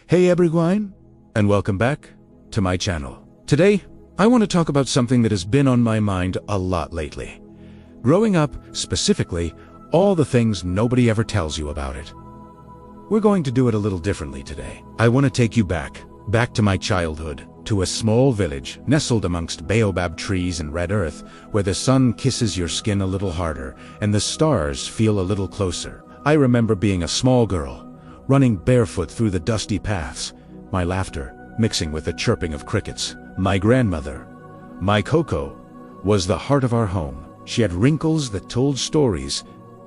Hey everyone, and welcome back to my channel. Today, I want to talk about something that has been on my mind a lot lately. Growing up, specifically, all the things nobody ever tells you about it. We're going to do it a little differently today. I want to take you back to my childhood, to a small village nestled amongst baobab trees and red earth, where the sun kisses your skin a little harder and the stars feel a little closer. I remember being a small girl, running barefoot through the dusty paths, my laughter mixing with the chirping of crickets. My grandmother, my Coco, was the heart of our home. She had wrinkles that told stories,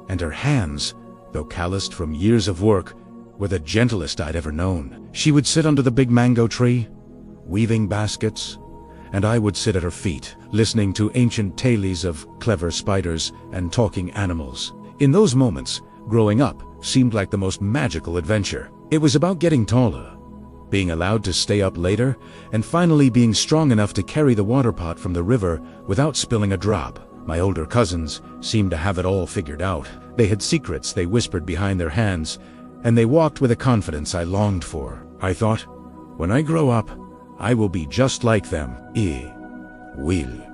and her hands, though calloused from years of work, were the gentlest I'd ever known. She would sit under the big mango tree, weaving baskets, and I would sit at her feet, listening to ancient tales of clever spiders and talking animals. In those moments, growing up seemed like the most magical adventure. It was about getting taller, being allowed to stay up later, and finally being strong enough to carry the water pot from the river without spilling a drop. My older cousins seemed to have it all figured out. They had secrets they whispered behind their hands, and they walked with a confidence I longed for. I thought, when I grow up, I will be just like them. Will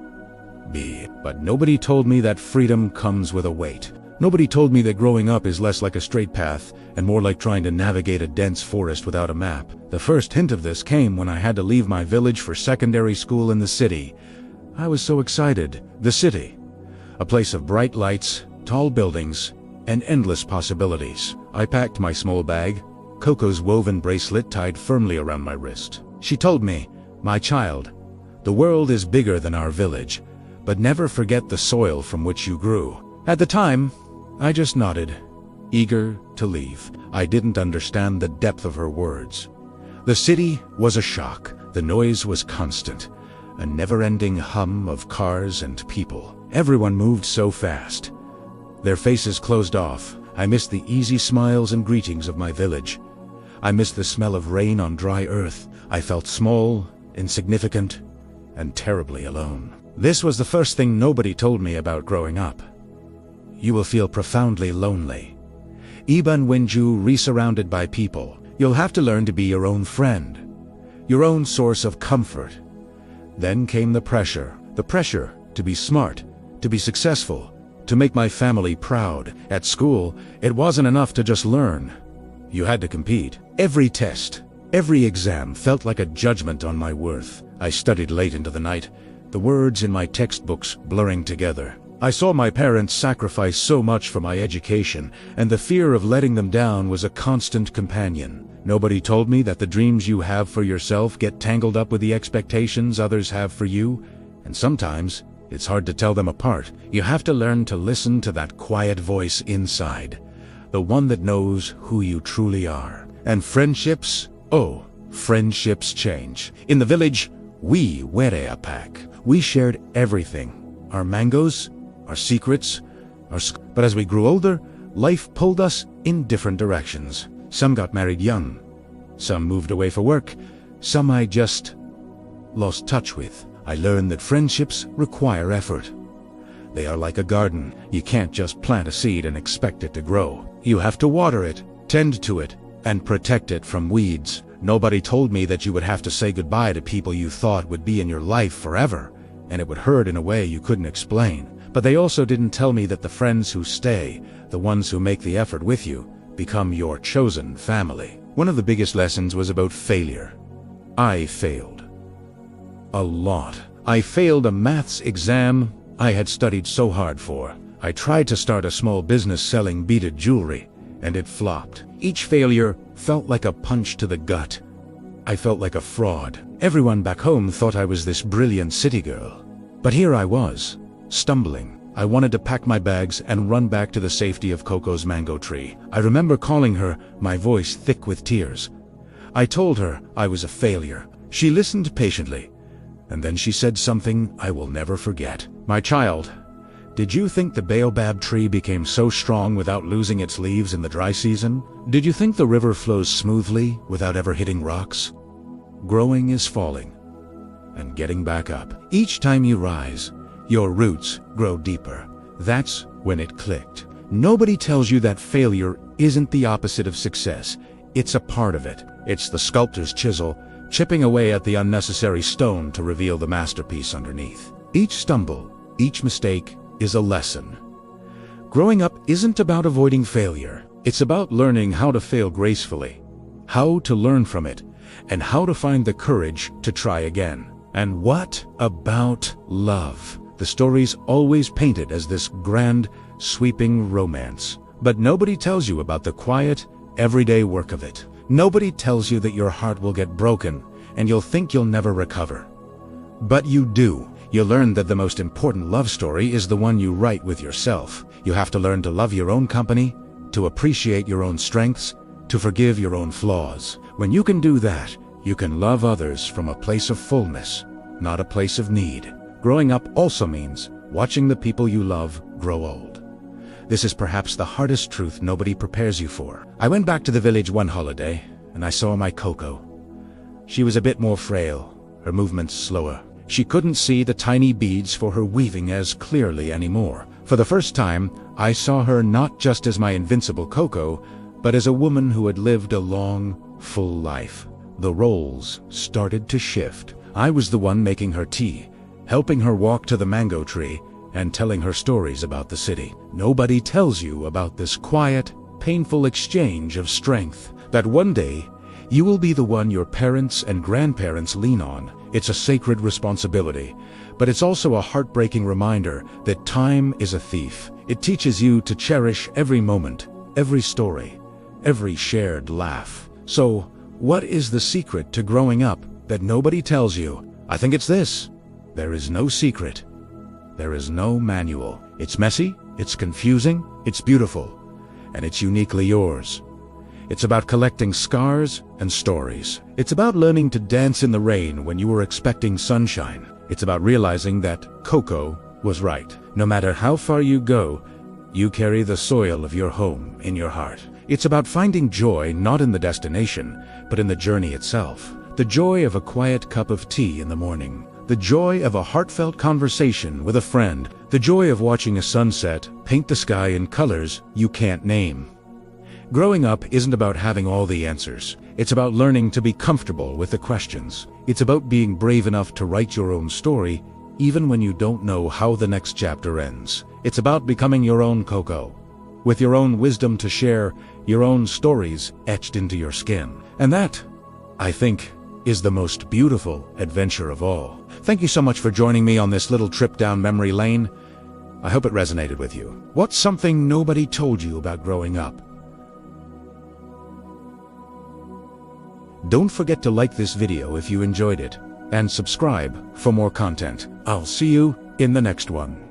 be. But nobody told me that freedom comes with a weight. Nobody told me that growing up is less like a straight path and more like trying to navigate a dense forest without a map. The first hint of this came when I had to leave my village for secondary school in the city. I was so excited. The city. A place of bright lights, tall buildings, and endless possibilities. I packed my small bag, Coco's woven bracelet tied firmly around my wrist. She told me, "My child, the world is bigger than our village, but never forget the soil from which you grew." At the time, I just nodded, eager to leave. I didn't understand the depth of her words. The city was a shock. The noise was constant, a never-ending hum of cars and people. Everyone moved so fast. Their faces closed off. I missed the easy smiles and greetings of my village. I missed the smell of rain on dry earth. I felt small, insignificant, and terribly alone. This was the first thing nobody told me about growing up. You will feel profoundly lonely. Even when you're surrounded by people, you'll have to learn to be your own friend, your own source of comfort. Then came the pressure to be smart, to be successful, to make my family proud. At school, it wasn't enough to just learn. You had to compete. Every test, every exam felt like a judgment on my worth. I studied late into the night, the words in my textbooks blurring together. I saw my parents sacrifice so much for my education, and the fear of letting them down was a constant companion. Nobody told me that the dreams you have for yourself get tangled up with the expectations others have for you, and sometimes it's hard to tell them apart. You have to learn to listen to that quiet voice inside, the one that knows who you truly are. And friendships? Oh, friendships change. In the village, we were a pack. We shared everything. Our mangoes, our secrets, but as we grew older, life pulled us in different directions. Some got married young. Some moved away for work. Some I just lost touch with. I learned that friendships require effort. They are like a garden. You can't just plant a seed and expect it to grow. You have to water it, tend to it, and protect it from weeds. Nobody told me that you would have to say goodbye to people you thought would be in your life forever, and it would hurt in a way you couldn't explain. But they also didn't tell me that the friends who stay, the ones who make the effort with you, become your chosen family. One of the biggest lessons was about failure. I failed. A lot. I failed a maths exam I had studied so hard for. I tried to start a small business selling beaded jewelry, and it flopped. Each failure felt like a punch to the gut. I felt like a fraud. Everyone back home thought I was this brilliant city girl. But here I was, stumbling. I wanted to pack my bags and run back to the safety of Coco's mango tree. I remember calling her, my voice thick with tears. I told her I was a failure. She listened patiently, and then she said something I will never forget. "My child, did you think the baobab tree became so strong without losing its leaves in the dry season? Did you think the river flows smoothly without ever hitting rocks? Growing is falling and getting back up. Each time you rise, your roots grow deeper." That's when it clicked. Nobody tells you that failure isn't the opposite of success. It's a part of it. It's the sculptor's chisel, chipping away at the unnecessary stone to reveal the masterpiece underneath. Each stumble, each mistake, is a lesson. Growing up isn't about avoiding failure. It's about learning how to fail gracefully, how to learn from it, and how to find the courage to try again. And what about love? The story's always painted as this grand, sweeping romance. But nobody tells you about the quiet, everyday work of it. Nobody tells you that your heart will get broken and you'll think you'll never recover. But you do. You learn that the most important love story is the one you write with yourself. You have to learn to love your own company, to appreciate your own strengths, to forgive your own flaws. When you can do that, you can love others from a place of fullness, not a place of need. Growing up also means watching the people you love grow old. This is perhaps the hardest truth nobody prepares you for. I went back to the village one holiday, and I saw my Coco. She was a bit more frail, her movements slower. She couldn't see the tiny beads for her weaving as clearly anymore. For the first time, I saw her not just as my invincible Coco, but as a woman who had lived a long, full life. The roles started to shift. I was the one making her tea, helping her walk to the mango tree, and telling her stories about the city. Nobody tells you about this quiet, painful exchange of strength, that one day you will be the one your parents and grandparents lean on. It's a sacred responsibility, but it's also a heartbreaking reminder that time is a thief. It teaches you to cherish every moment, every story, every shared laugh. So, what is the secret to growing up that nobody tells you? I think it's this: there is no secret. There is no manual. It's messy, it's confusing, it's beautiful, and it's uniquely yours. It's about collecting scars and stories. It's about learning to dance in the rain when you were expecting sunshine. It's about realizing that Coco was right. No matter how far you go, you carry the soil of your home in your heart. It's about finding joy not in the destination, but in the journey itself. The joy of a quiet cup of tea in the morning. The joy of a heartfelt conversation with a friend. The joy of watching a sunset paint the sky in colors you can't name. Growing up isn't about having all the answers. It's about learning to be comfortable with the questions. It's about being brave enough to write your own story, even when you don't know how the next chapter ends. It's about becoming your own Coco, with your own wisdom to share, your own stories etched into your skin. And that, I think, is the most beautiful adventure of all. Thank you so much for joining me on this little trip down memory lane. I hope it resonated with you. What's something nobody told you about growing up? Don't forget to like this video if you enjoyed it, and subscribe for more content. I'll see you in the next one.